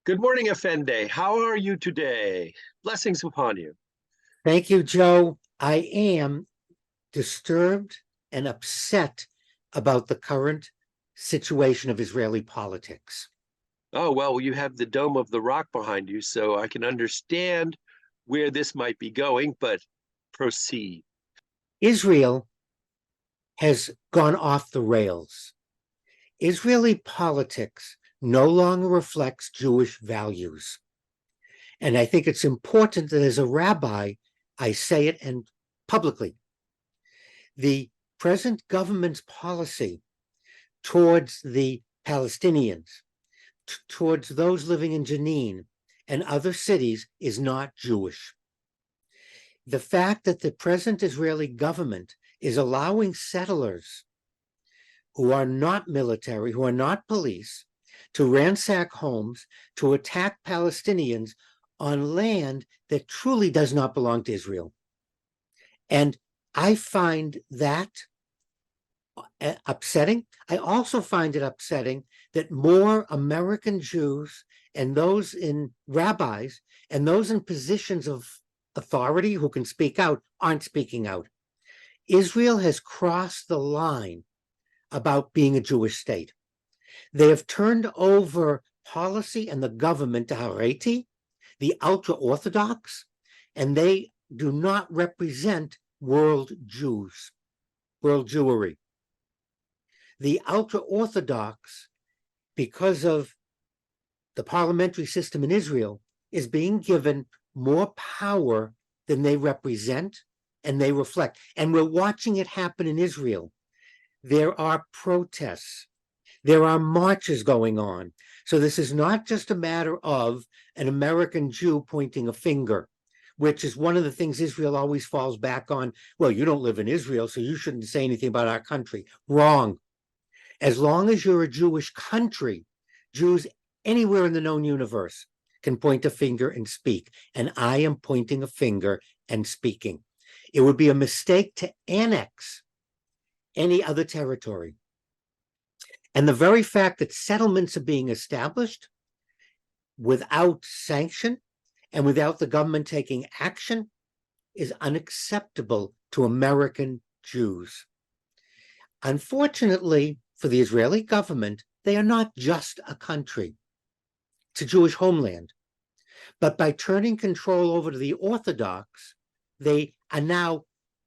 Good morning, Effendi. How are you today? Blessings upon you. Thank you, Joe. I am disturbed and upset about the current situation of Israeli politics. Oh, well, you have the Dome of the Rock behind you, so I can understand where this might be going, but proceed. Israel has gone off the rails. Israeli politics no longer reflects Jewish values. And I think it's important that as a rabbi, I say it and publicly. The present government's policy towards the Palestinians, towards those living in Jenin and other cities is not Jewish. The fact that the present Israeli government is allowing settlers who are not military, who are not police, to ransack homes, to attack Palestinians on land that truly does not belong to Israel. And I find that upsetting. I also find it upsetting that more American Jews and those in rabbis and those in positions of authority who can speak out aren't speaking out. Israel has crossed the line about being a Jewish state. They have turned over policy and the government to Haredi, the ultra-Orthodox, and they do not represent world Jews, world Jewry. The ultra-Orthodox, because of the parliamentary system in Israel, is being given more power than they represent and they reflect. And we're watching it happen in Israel. There are protests. There are marches going on. So this is not just a matter of an American Jew pointing a finger, which is one of the things Israel always falls back on. Well, you don't live in Israel, so you shouldn't say anything about our country. Wrong. As long as you're a Jewish country, Jews anywhere in the known universe can point a finger and speak. And I am pointing a finger and speaking. It would be a mistake to annex any other territory. And the very fact that settlements are being established without sanction and without the government taking action is unacceptable to American Jews. Unfortunately, for the Israeli government, they are not just a country. It's a Jewish homeland. But by turning control over to the Orthodox, they are now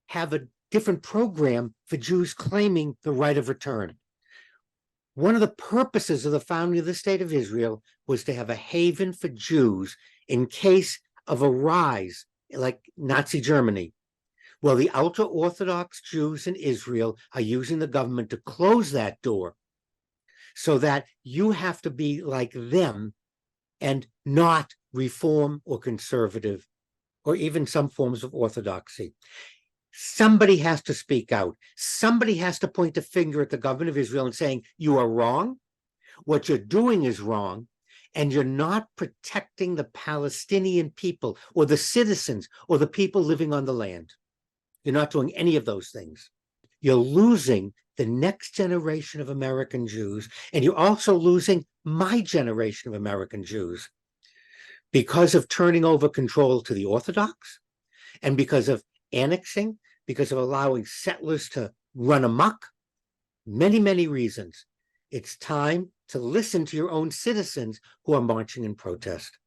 have a different program for Jews claiming the right of return. One of the purposes of the founding of the State of Israel was to have a haven for Jews in case of a rise like Nazi Germany. Well, the ultra-Orthodox Jews in Israel are using the government to close that door so that you have to be like them and not reform or conservative or even some forms of orthodoxy. Somebody has to speak out. Somebody has to point a finger at the government of Israel and saying, you are wrong. What you're doing is wrong. And you're not protecting the Palestinian people or the citizens or the people living on the land. You're not doing any of those things. You're losing the next generation of American Jews, and you're also losing my generation of American Jews because of turning over control to the Orthodox and because of annexing, because of allowing settlers to run amok. Many, many reasons. It's time to listen to your own citizens who are marching in protest.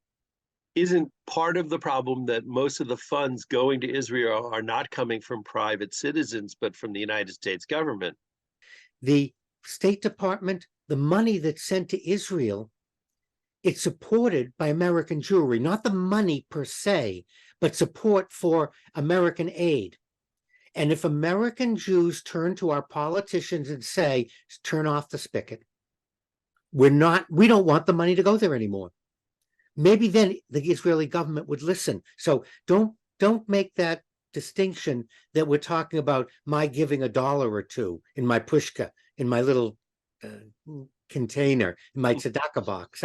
Isn't part of the problem that most of the funds going to Israel are not coming from private citizens, but from the United States government? The State Department, the money that's sent to Israel, it's supported by American Jewry, not the money per se, but support for American aid. And if American Jews turn to our politicians and say, turn off the spigot, we don't want the money to go there anymore. Maybe then the Israeli government would listen. So don't make that distinction that we're talking about my giving $1 or $2 in my pushka, in my little container, in my tzedakah box.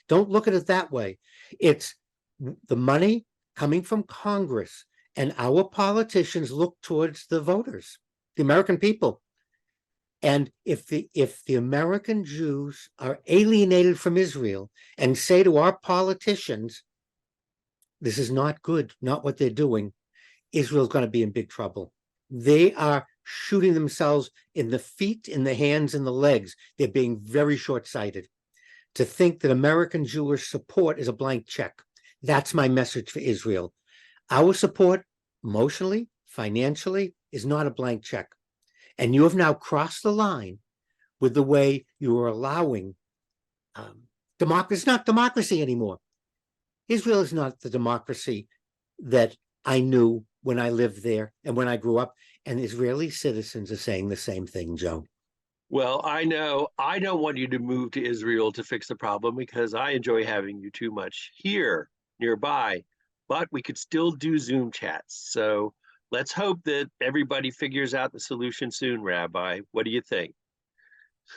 Don't look at it that way. It's the money coming from Congress, and our politicians look towards the voters, the American people. And if the American Jews are alienated from Israel and say to our politicians, this is not good, not what they're doing, Israel's going to be in big trouble. They are shooting themselves in the feet, in the hands, and the legs. They're being very short-sighted. To think that American Jewish support is a blank check. That's my message for Israel. Our support, emotionally, financially, is not a blank check. And you have now crossed the line with the way you are allowing democracy. It's not democracy anymore. Israel is not the democracy that I knew when I lived there and when I grew up. And Israeli citizens are saying the same thing, Joe. Well, I know I don't want you to move to Israel to fix the problem because I enjoy having you too much here nearby, but we could still do Zoom chats. So let's hope that everybody figures out the solution soon, Rabbi. What do you think?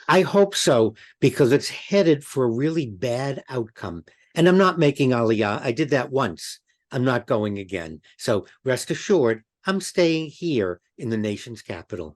I hope so, because it's headed for a really bad outcome. And I'm not making Aliyah. I did that once. I'm not going again. So rest assured, I'm staying here in the nation's capital.